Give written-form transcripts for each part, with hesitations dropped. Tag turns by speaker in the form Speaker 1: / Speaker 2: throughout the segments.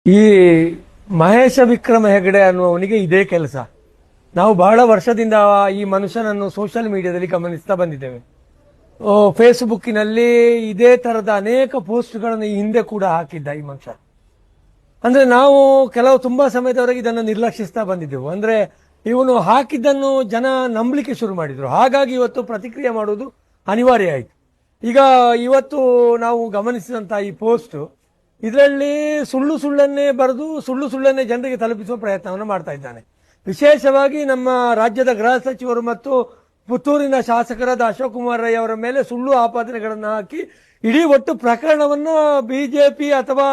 Speaker 1: ಈ ಮಹೇಶ ವಿಕ್ರಮ ಹೆಗಡೆ ಅನ್ನುವವನಿಗೆ ಇದೇ ಕೆಲಸ. ನಾವು ಬಹಳ ವರ್ಷದಿಂದ ಈ ಮನುಷ್ಯನನ್ನು ಸೋಷಿಯಲ್ ಮೀಡಿಯಾದಲ್ಲಿ ಗಮನಿಸ್ತಾ ಬಂದಿದ್ದೇವೆ. ಫೇಸ್ಬುಕ್ಕಿನಲ್ಲಿ ಇದೇ ತರದ ಅನೇಕ ಪೋಸ್ಟ್ಗಳನ್ನು ಈ ಹಿಂದೆ ಕೂಡ ಹಾಕಿದ್ದ ಈ ಮನುಷ್ಯ. ಅಂದ್ರೆ ನಾವು ತುಂಬಾ ಸಮಯದವರೆಗೆ ಇದನ್ನು ನಿರ್ಲಕ್ಷಿಸ್ತಾ ಬಂದಿದ್ದೆವು. ಅಂದ್ರೆ ಇವನು ಹಾಕಿದ್ದನ್ನು ಜನ ನಂಬಲಿಕ್ಕೆ ಶುರು ಮಾಡಿದ್ರು. ಹಾಗಾಗಿ ಇವತ್ತು ಪ್ರತಿಕ್ರಿಯೆ ಮಾಡುವುದು ಅನಿವಾರ್ಯ ಆಯಿತು. ಈಗ ಇವತ್ತು ನಾವು ಗಮನಿಸಿದಂತಹ ಈ ಪೋಸ್ಟ್, ಇದರಲ್ಲಿ ಸುಳ್ಳನ್ನೇ ಬರೆದು ಸುಳ್ಳನ್ನೇ ಜನರಿಗೆ ತಲುಪಿಸುವ ಪ್ರಯತ್ನವನ್ನು ಮಾಡ್ತಾ ಇದ್ದಾನೆ. ವಿಶೇಷವಾಗಿ ನಮ್ಮ ರಾಜ್ಯದ ಗೃಹ ಸಚಿವರು ಮತ್ತು ಪುತ್ತೂರಿನ ಶಾಸಕರಾದ ಅಶೋಕ್ ಕುಮಾರ್ ರೈ ಅವರ ಮೇಲೆ ಸುಳ್ಳು ಆಪಾದನೆಗಳನ್ನು ಹಾಕಿ ಇಡೀ ಒಟ್ಟು ಪ್ರಕರಣವನ್ನ ಬಿಜೆಪಿ ಅಥವಾ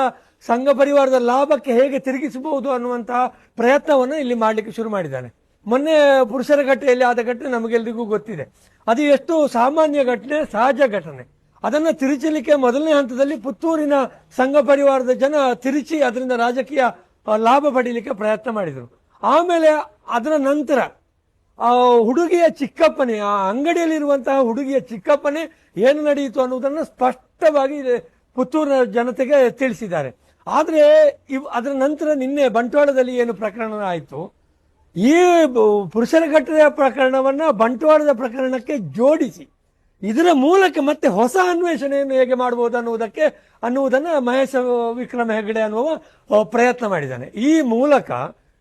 Speaker 1: ಸಂಘ ಪರಿವಾರದ ಲಾಭಕ್ಕೆ ಹೇಗೆ ತಿರುಗಿಸಬಹುದು ಅನ್ನುವಂತಹ ಪ್ರಯತ್ನವನ್ನು ಇಲ್ಲಿ ಮಾಡಲಿಕ್ಕೆ ಶುರು ಮಾಡಿದ್ದಾನೆ. ಮೊನ್ನೆ ಪುರುಷರಗಟ್ಟೆಯಲ್ಲಿ ಆದ ಘಟನೆ ನಮಗೆಲ್ಲರಿಗೂ ಗೊತ್ತಿದೆ. ಅದು ಎಷ್ಟು ಸಾಮಾನ್ಯ ಘಟನೆ, ಸಹಜ ಘಟನೆ. ಅದನ್ನ ತಿರುಚಲಿಕ್ಕೆ ಮೊದಲನೇ ಹಂತದಲ್ಲಿ ಪುತ್ತೂರಿನ ಸಂಘ ಪರಿವಾರದ ಜನ ತಿರುಚಿ ಅದರಿಂದ ರಾಜಕೀಯ ಲಾಭ ಪಡೀಲಿಕ್ಕೆ ಪ್ರಯತ್ನ ಮಾಡಿದರು. ಆಮೇಲೆ ಅದರ ನಂತರ ಆ ಹುಡುಗಿಯ ಚಿಕ್ಕಪ್ಪನೇ, ಆ ಅಂಗಡಿಯಲ್ಲಿರುವಂತಹ ಹುಡುಗಿಯ ಚಿಕ್ಕಪ್ಪನೇ ಏನು ನಡೆಯಿತು ಅನ್ನುವುದನ್ನು ಸ್ಪಷ್ಟವಾಗಿ ಪುತ್ತೂರಿನ ಜನತೆಗೆ ತಿಳಿಸಿದ್ದಾರೆ. ಆದರೆ ಅದರ ನಂತರ ನಿನ್ನೆ ಬಂಟ್ವಾಳದಲ್ಲಿ ಏನು ಪ್ರಕರಣ ಆಯಿತು, ಈ ಪುರುಷರಘಟ್ಟದ ಪ್ರಕರಣವನ್ನ ಬಂಟ್ವಾಳದ ಪ್ರಕರಣಕ್ಕೆ ಜೋಡಿಸಿ ಇದರ ಮೂಲಕ ಮತ್ತೆ ಹೊಸ ಅನ್ವೇಷಣೆಯನ್ನು ಹೇಗೆ ಮಾಡಬಹುದು ಅನ್ನುವುದನ್ನ ಮಹೇಶ ವಿಕ್ರಮ ಹೆಗಡೆ ಅನ್ನುವ ಪ್ರಯತ್ನ ಮಾಡಿದ್ದಾನೆ. ಈ ಮೂಲಕ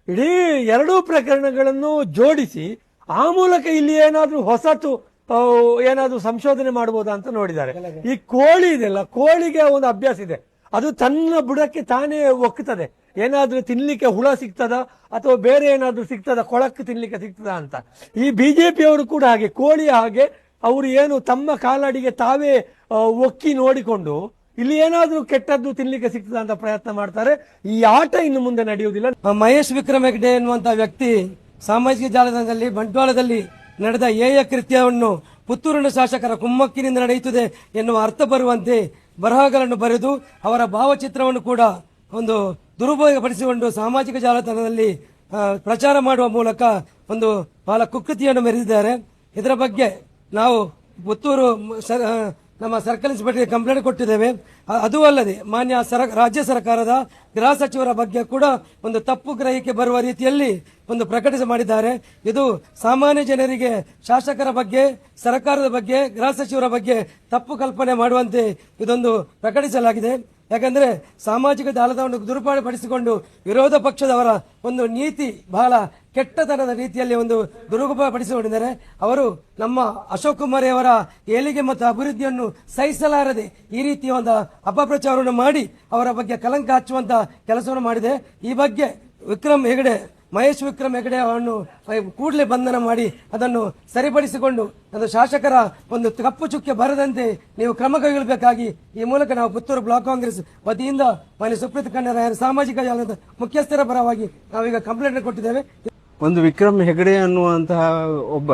Speaker 1: ಇಡೀ ಎರಡೂ ಪ್ರಕರಣಗಳನ್ನು ಜೋಡಿಸಿ ಆ ಮೂಲಕ ಇಲ್ಲಿ ಏನಾದ್ರೂ ಹೊಸತು ಏನಾದ್ರೂ ಸಂಶೋಧನೆ ಮಾಡಬಹುದಾ ಅಂತ ನೋಡಿದ್ದಾರೆ. ಈ ಕೋಳಿ ಇದೆಲ್ಲ, ಕೋಳಿಗೆ ಒಂದು ಅಭ್ಯಾಸ ಇದೆ. ಅದು ತನ್ನ ಬುಡಕ್ಕೆ ತಾನೇ ಒಕ್ಕುತ್ತದೆ. ಏನಾದ್ರೂ ತಿನ್ಲಿಕ್ಕೆ ಹುಳ ಸಿಗ್ತದ ಅಥವಾ ಬೇರೆ ಏನಾದ್ರೂ ಸಿಗ್ತದ, ಕೊಳಕ್ಕೆ ತಿನ್ಲಿಕ್ಕೆ ಸಿಗ್ತದ ಅಂತ. ಈ ಬಿಜೆಪಿಯವರು ಕೂಡ ಹಾಗೆ, ಕೋಳಿಯ ಹಾಗೆ ಅವರು ಏನು ತಮ್ಮ ಕಾಲಡಿಗೆ ತಾವೇ ಒಕ್ಕಿ ನೋಡಿಕೊಂಡು ಇಲ್ಲಿ ಏನಾದ್ರೂ ಕೆಟ್ಟದ್ದು ತಿನ್ಲಿಕ್ಕೆ ಸಿಗ್ತದ ಅಂತ ಪ್ರಯತ್ನ ಮಾಡ್ತಾರೆ. ಈ ಆಟ ಇನ್ನು ಮುಂದೆ ನಡೆಯುವುದಿಲ್ಲ.
Speaker 2: ಮಹೇಶ್ ವಿಕ್ರಮ್ ಹೆಗ್ಡೆ ಎನ್ನುವಂತಹ ವ್ಯಕ್ತಿ ಸಾಮಾಜಿಕ ಜಾಲತಾಣದಲ್ಲಿ ಬಂಟ್ವಾಳದಲ್ಲಿ ನಡೆದ ಕೃತ್ಯವನ್ನು ಪುತ್ತೂರಿನ ಶಾಸಕರ ಕುಮ್ಮಕ್ಕಿನಿಂದ ನಡೆಯುತ್ತದೆ ಎನ್ನುವ ಅರ್ಥ ಬರುವಂತೆ ಬರಹಗಳನ್ನು ಬರೆದು ಅವರ ಭಾವಚಿತ್ರವನ್ನು ಕೂಡ ಒಂದು ದುರುಪಯೋಗಪಡಿಸಿಕೊಂಡು ಸಾಮಾಜಿಕ ಜಾಲತಾಣದಲ್ಲಿ ಪ್ರಚಾರ ಮಾಡುವ ಮೂಲಕ ಒಂದು ಬಹಳ ಕುಕೃತಿಯನ್ನು ಮೆರೆದಿದ್ದಾರೆ. ಇದರ ಬಗ್ಗೆ ನಾವು ಪುತ್ತೂರು ನಮ್ಮ ಸರ್ಕಲ್ ಇನ್ಸ್ಪೆಕ್ಟರ್ಗೆ ಕಂಪ್ಲೇಂಟ್ ಕೊಟ್ಟಿದ್ದೇವೆ. ಅದೂ ಅಲ್ಲದೆ ಮಾನ್ಯ ರಾಜ್ಯ ಸರ್ಕಾರದ ಗೃಹ ಸಚಿವರ ಬಗ್ಗೆ ಕೂಡ ಒಂದು ತಪ್ಪು ಗ್ರಹಿಕೆ ಬರುವ ರೀತಿಯಲ್ಲಿ ಒಂದು ಪ್ರಕಟಿಸ ಮಾಡಿದ್ದಾರೆ. ಇದು ಸಾಮಾನ್ಯ ಜನರಿಗೆ ಶಾಸಕರ ಬಗ್ಗೆ, ಸರ್ಕಾರದ ಬಗ್ಗೆ, ಗೃಹ ಸಚಿವರ ಬಗ್ಗೆ ತಪ್ಪು ಕಲ್ಪನೆ ಮಾಡುವಂತೆ ಇದೊಂದು ಪ್ರಕಟಿಸಲಾಗಿದೆ. ಯಾಕಂದ್ರೆ ಸಾಮಾಜಿಕ ಜಾಲತಾಣವನ್ನು ದುರುಪಯೋಗಪಡಿಸಿಕೊಂಡು ವಿರೋಧ ಪಕ್ಷದವರ ಒಂದು ನೀತಿ ಬಹಳ ಕೆಟ್ಟತನದ ರೀತಿಯಲ್ಲಿ ಒಂದು ದುರುಪಯೋಗಪಡಿಸಿಕೊಂಡಿದ್ದಾರೆ. ಅವರು ನಮ್ಮ ಅಶೋಕ್ ಕುಮಾರ್ ಅವರ ಏಳಿಗೆ ಮತ್ತು ಅಭಿವೃದ್ಧಿಯನ್ನು ಸಹಿಸಲಾರದೆ ಈ ರೀತಿಯ ಒಂದು ಅಪಪ್ರಚಾರವನ್ನು ಮಾಡಿ ಅವರ ಬಗ್ಗೆ ಕಲಂಕ ಹಚ್ಚುವಂತ ಕೆಲಸವನ್ನು ಮಾಡಿದೆ. ಈ ಬಗ್ಗೆ ಮಹೇಶ್ ವಿಕ್ರಮ್ ಹೆಗಡೆ ಅವರನ್ನು ಕೂಡಲೇ ಬಂಧನ ಮಾಡಿ ಅದನ್ನು ಸರಿಪಡಿಸಿಕೊಂಡು ಅದು ಶಾಸಕರ ಒಂದು ಕಪ್ಪು ಚುಕ್ಕೆ ಬರದಂತೆ ನೀವು ಕ್ರಮ ಕೈಗೊಳ್ಳಬೇಕಾಗಿ ಈ ಮೂಲಕ ನಾವು ಪುತ್ತೂರು ಬ್ಲಾಕ್ ಕಾಂಗ್ರೆಸ್ ವತಿಯಿಂದ ಮಾನ್ಯ ಸುಪ್ರೀತ್ ಕನ್ನಡ ಸಾಮಾಜಿಕ ಜಾಲದ ಮುಖ್ಯಸ್ಥರ ಪರವಾಗಿ ನಾವೀಗ ಕಂಪ್ಲೇಂಟ್ ಕೊಟ್ಟಿದ್ದೇವೆ.
Speaker 3: ಒಂದು ವಿಕ್ರಮ್ ಹೆಗಡೆ ಅನ್ನುವಂತಹ ಒಬ್ಬ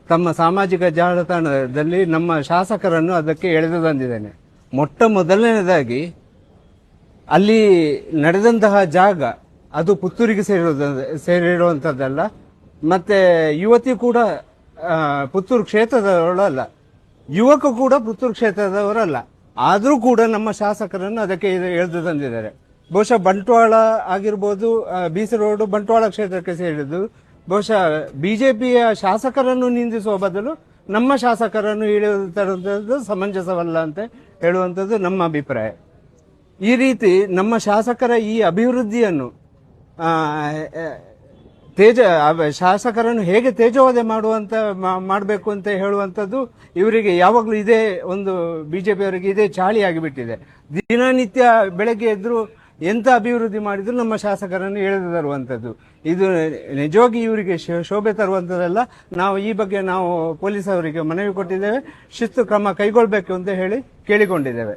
Speaker 3: ತಮ್ಮ ಸಾಮಾಜಿಕ ಜಾಲತಾಣದಲ್ಲಿ ನಮ್ಮ ಶಾಸಕರನ್ನು ಅದಕ್ಕೆ ಎಳೆದು ತಂದಿದ್ದಾನೆ. ಮೊಟ್ಟ ಮೊದಲನೇದಾಗಿ ಅಲ್ಲಿ ನಡೆದಂತಹ ಜಾಗ ಅದು ಪುತ್ತೂರಿಗೆ ಸೇರಿರುವಂತದ್ದಲ್ಲ. ಮತ್ತೆ ಯುವತಿ ಕೂಡ ಪುತ್ತೂರು ಕ್ಷೇತ್ರದವರಲ್ಲ, ಯುವಕ ಕೂಡ ಪುತ್ತೂರು ಕ್ಷೇತ್ರದವರಲ್ಲ. ಆದರೂ ಕೂಡ ನಮ್ಮ ಶಾಸಕರನ್ನು ಅದಕ್ಕೆ ಎಳೆದು ತಂದಿದ್ದಾರೆ. ಬಹುಶಃ ಬಂಟ್ವಾಳ ಆಗಿರ್ಬೋದು, ಬಿಸಿ ರೋಡ್ ಬಂಟ್ವಾಳ ಕ್ಷೇತ್ರಕ್ಕೆ ಸೇರಿದ್ದು. ಬಹುಶಃ ಬಿಜೆಪಿಯ ಶಾಸಕರನ್ನು ನಿಂದಿಸುವ ಬದಲು ನಮ್ಮ ಶಾಸಕರನ್ನು ಇಳಿಯುವಂಥದ್ದು ಸಮಂಜಸವಲ್ಲ ಅಂತ ಹೇಳುವಂಥದ್ದು ನಮ್ಮ ಅಭಿಪ್ರಾಯ. ಈ ರೀತಿ ನಮ್ಮ ಶಾಸಕರ ಈ ಅಭಿವೃದ್ಧಿಯನ್ನು ಶಾಸಕರನ್ನು ಹೇಗೆ ತೇಜೋವಧೆ ಮಾಡಬೇಕು ಅಂತ ಹೇಳುವಂಥದ್ದು ಇವರಿಗೆ ಯಾವಾಗಲೂ ಇದೇ ಒಂದು ಬಿಜೆಪಿಯವರಿಗೆ ಇದೇ ಚಾಳಿಯಾಗಿಬಿಟ್ಟಿದೆ. ದಿನನಿತ್ಯ ಬೆಳಗ್ಗೆ ಎದ್ರು ಎಂತ ಅಭಿವೃದ್ಧಿ ಮಾಡಿದ್ರು ನಮ್ಮ ಶಾಸಕರನ್ನು ಎಳೆದು ತರುವಂಥದ್ದು. ಇದು ನಿಜವಾಗಿ ಇವರಿಗೆ ಶೋಭೆ ತರುವಂಥದ್ದಲ್ಲ. ನಾವು ಈ ಬಗ್ಗೆ ನಾವು ಪೊಲೀಸ್ ಅವರಿಗೆ ಮನವಿ ಕೊಟ್ಟಿದ್ದೇವೆ, ಶಿಸ್ತು ಕ್ರಮ ಕೈಗೊಳ್ಳಬೇಕು ಅಂತ ಹೇಳಿ ಕೇಳಿಕೊಂಡಿದ್ದೇವೆ.